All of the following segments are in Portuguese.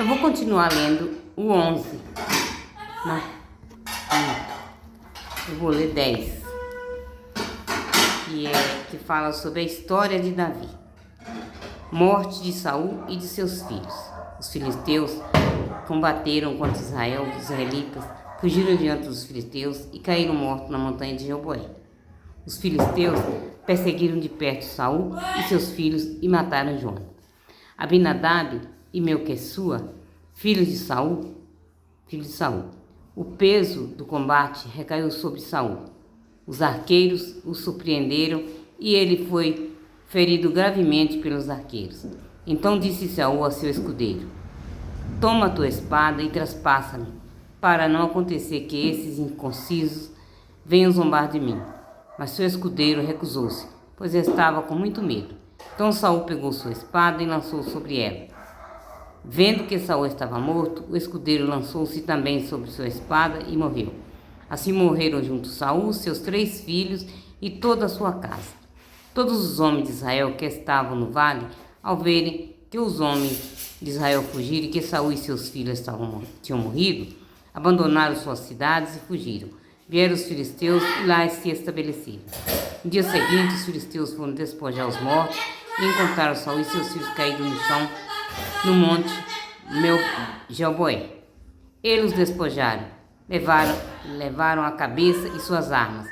Eu vou continuar lendo o 11. Não. Eu vou ler 10. Que fala sobre a história de Davi. Morte de Saul e de seus filhos. Os filisteus combateram contra Israel, os israelitas fugiram diante dos filisteus e caíram mortos na montanha de Gilboé. Os filisteus perseguiram de perto Saul e seus filhos e mataram João. Abinadab e Melquissua, filho de Saul. O peso do combate recaiu sobre Saul. Os arqueiros o surpreenderam e ele foi ferido gravemente pelos arqueiros. Então disse Saul a seu escudeiro: toma a tua espada e traspassa-me, para não acontecer que esses inconcisos venham zombar de mim. Mas seu escudeiro recusou-se, pois estava com muito medo. Então Saul pegou sua espada e lançou sobre ela. Vendo que Saul estava morto, o escudeiro lançou-se também sobre sua espada e morreu. Assim morreram junto Saul, seus 3 filhos e toda a sua casa. Todos os homens de Israel que estavam no vale, ao verem que os homens de Israel fugiram e que Saul e seus filhos tinham morrido, abandonaram suas cidades e fugiram. Vieram os filisteus e lá se estabeleceram. No dia seguinte, os filisteus foram despojar os mortos e encontraram Saul e seus filhos caídos no chão no monte Gilboé. Eles os despojaram, levaram a cabeça e suas armas.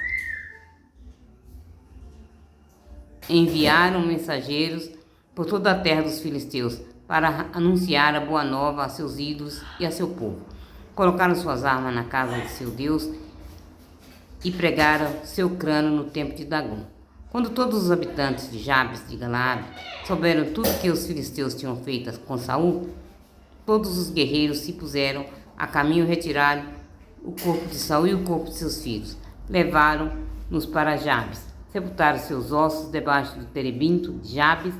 Enviaram mensageiros por toda a terra dos filisteus para anunciar a boa nova a seus ídolos e a seu povo. Colocaram suas armas na casa de seu Deus e pregaram seu crânio no templo de Dagom. Quando todos os habitantes de Jabes de Galaade souberam tudo que os filisteus tinham feito com Saul, todos os guerreiros se puseram a caminho e retiraram o corpo de Saul e o corpo de seus filhos. Levaram-nos para Jabes, sepultaram seus ossos debaixo do terebinto de Jabes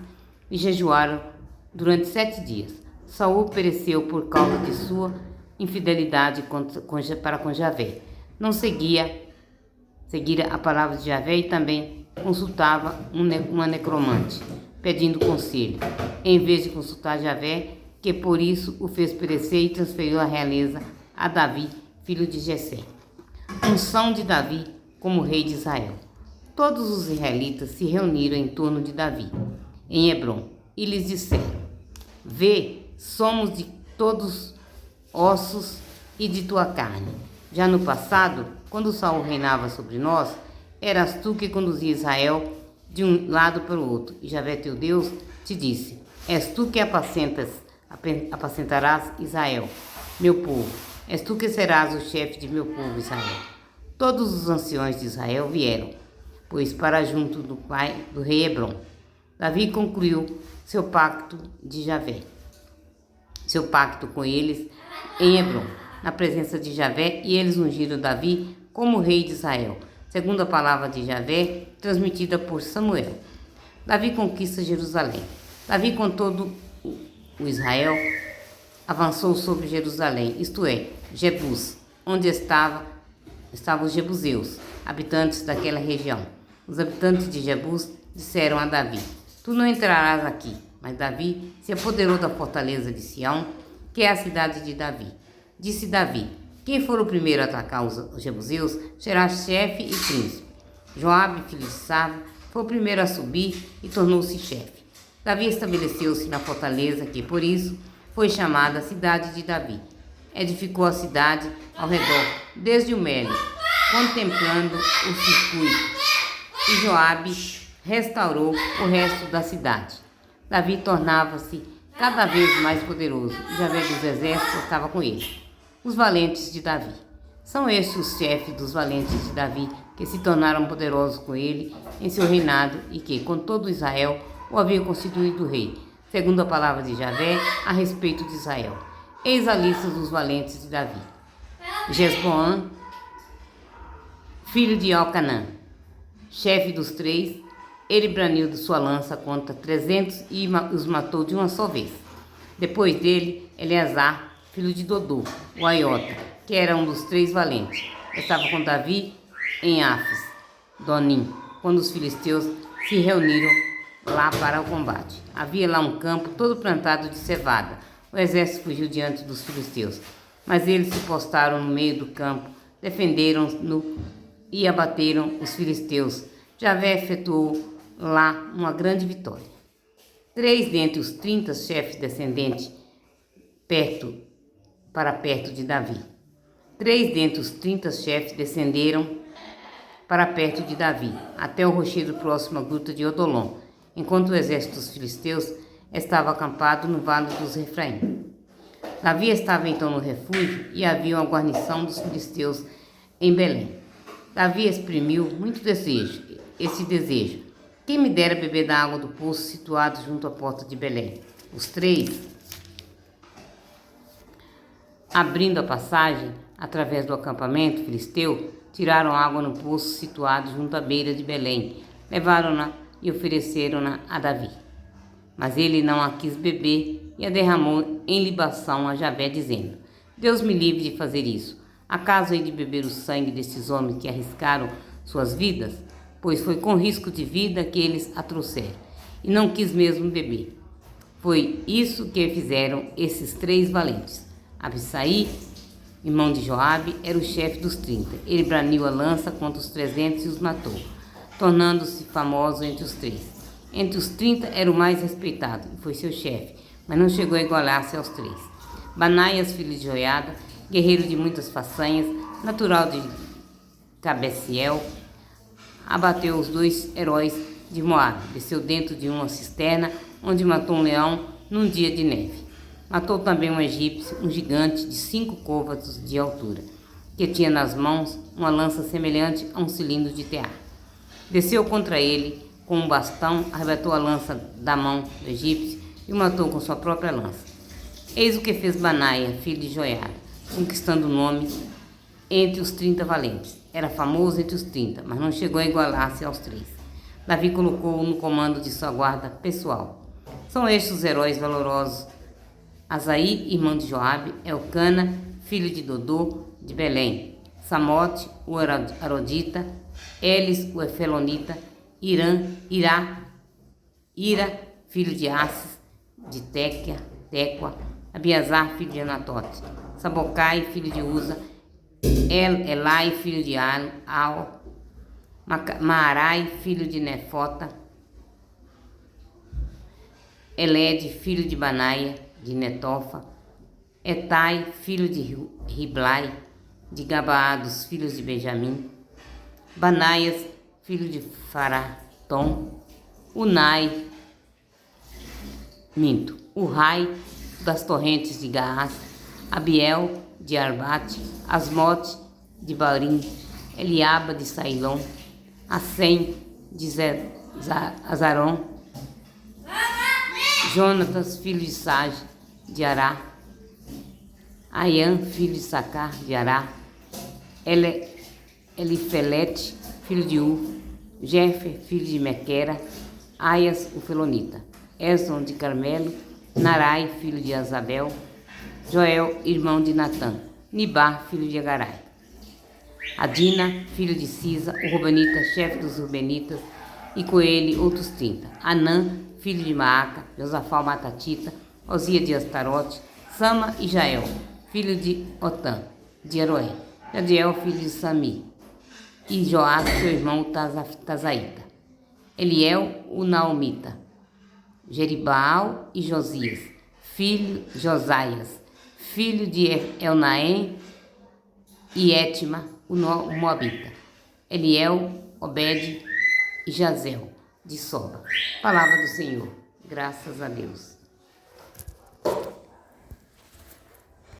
e jejuaram durante 7 dias. Saul pereceu por causa de sua infidelidade para com Javé. Não seguira a palavra de Javé e também consultava uma necromante, pedindo conselho, em vez de consultar Javé, que por isso o fez perecer e transferiu a realeza a Davi, filho de Jessé. Unção de Davi como rei de Israel. Todos os israelitas se reuniram em torno de Davi, em Hebrom, e lhes disseram: vê, somos de todos ossos e de tua carne. Já no passado, quando Saul reinava sobre nós, eras tu que conduzia Israel de um lado para o outro, e Javé teu Deus te disse: és tu que apacentarás Israel, meu povo, és tu que serás o chefe de meu povo Israel. Todos os anciões de Israel vieram, pois para junto do pai do rei Hebrom. Davi concluiu seu pacto com eles em Hebrom, na presença de Javé, e eles ungiram Davi como rei de Israel, segundo a palavra de Javé, transmitida por Samuel. Davi conquista Jerusalém. Davi, com todo o Israel, avançou sobre Jerusalém, isto é, Jebus, onde estavam os jebuseus, habitantes daquela região. Os habitantes de Jebus disseram a Davi: tu não entrarás aqui. Mas Davi se apoderou da fortaleza de Sião, que é a cidade de Davi. Disse Davi: quem for o primeiro a atacar os jebuseus será chefe e príncipe. Joabe, filho de Sarva, foi o primeiro a subir e tornou-se chefe. Davi estabeleceu-se na fortaleza que, por isso, foi chamada cidade de Davi. Edificou a cidade ao redor, desde o Melo, contemplando o circuito. E Joabe restaurou o resto da cidade. Davi tornava-se cada vez mais poderoso, e Javé dos exércitos estava com ele. Os valentes de Davi. São estes os chefes dos valentes de Davi, que se tornaram poderosos com ele em seu reinado e que, com todo Israel, o havia constituído rei, segundo a palavra de Javé a respeito de Israel. Eis a lista dos valentes de Davi. Jesboam, filho de Elcanã, chefe dos 3, ele braniu de sua lança contra 300 e os matou de uma só vez. Depois dele, Eleazar, filho de Dodô, o Aiota, que era um dos 3 valentes, estava com Davi em Áfis, Donim, quando os filisteus se reuniram lá para o combate. Havia lá um campo todo plantado de cevada, o exército fugiu diante dos filisteus. Mas eles se postaram no meio do campo, defenderam-no e abateram os filisteus. Javé efetuou lá uma grande vitória. 3 dentre os 30 chefes descendentes para perto de Davi. 3 dentre os 30 chefes descenderam para perto de Davi, até o rochedo próximo à gruta de Odolom, enquanto o exército dos filisteus estava acampado no vale dos Refraim. Davi estava então no refúgio e havia uma guarnição dos filisteus em Belém. Davi exprimiu muito esse desejo. Quem me dera beber da água do poço situado junto à porta de Belém? Os 3, abrindo a passagem através do acampamento filisteu, tiraram água no poço situado junto à beira de Belém, levaram-na e ofereceram-na a Davi. Mas ele não a quis beber e a derramou em libação a Javé, dizendo: Deus me livre de fazer isso. Acaso hei de beber o sangue destes homens que arriscaram suas vidas? Pois foi com risco de vida que eles a trouxeram, e não quis mesmo beber. Foi isso que fizeram esses 3 valentes. Abissai, irmão de Joabe, era o chefe dos 30. Ele braniu a lança contra os 300 e os matou, tornando-se famoso entre os 3. Entre os 30 era o mais respeitado, e foi seu chefe, mas não chegou a igualar-se aos 3. Banaias, filho de Joiada, guerreiro de muitas façanhas, natural de Cabeciel, abateu os 2 heróis de Moabe, desceu dentro de uma cisterna, onde matou um leão num dia de neve. Matou também um egípcio, um gigante de 5 côvados de altura, que tinha nas mãos uma lança semelhante a um cilindro de tear. Desceu contra ele com um bastão, arrebatou a lança da mão do egípcio e o matou com sua própria lança. Eis o que fez Banaia, filho de Joiada, conquistando o nome entre os 30 valentes. Era famoso entre os 30, mas não chegou a igualar-se aos 3. Davi colocou-o no comando de sua guarda pessoal. São estes os heróis valorosos: Asaí, irmão de Joabe, Elcana, filho de Dodô, de Belém, Samote, o Arodita, Elis, o Efelonita, Ira, filho de Assis, de Tecoa, Abiasar, filho de Anatote, Sabocai, filho de Uza, Elai, filho de Al, Maarai, filho de Nefota, Elede, filho de Banaia, de Netofa, Etai, filho de Riblai, de Gabaá, dos filhos de Benjamim, Banaias, filho de Faratom, Urai, das torrentes de Gaás, Abiel, de Arbate, Asmote, de Barim, Eliaba, de Sailom, Assem, de Azaron, Jonatas, filho de Sage, de Ará, Aian, filho de Sacar, de Ará, Elifelete, filho de Jefer, filho de Mequera, Aias, o Felonita, Esron, de Carmelo, Narai, filho de Azabel, Joel, irmão de Natã, Nibar, filho de Agarai, Adina, filho de Sisa, o Rubenita, chefe dos Rubenitas, e com ele outros 30, Anã, filho de Maaca, Josafá, o Matatita, Osia de Astarote, Sama e Jael, filho de Otã, de Aroé, Jadiel, filho de Sami, e Joás, seu irmão Tazaíta, Eliel, o Naomita, Jeribaal e Josaias, filho de Elnaém e Étima, o Moabita, Eliel, Obed e Jazel, de Soba. Palavra do Senhor. Graças a Deus.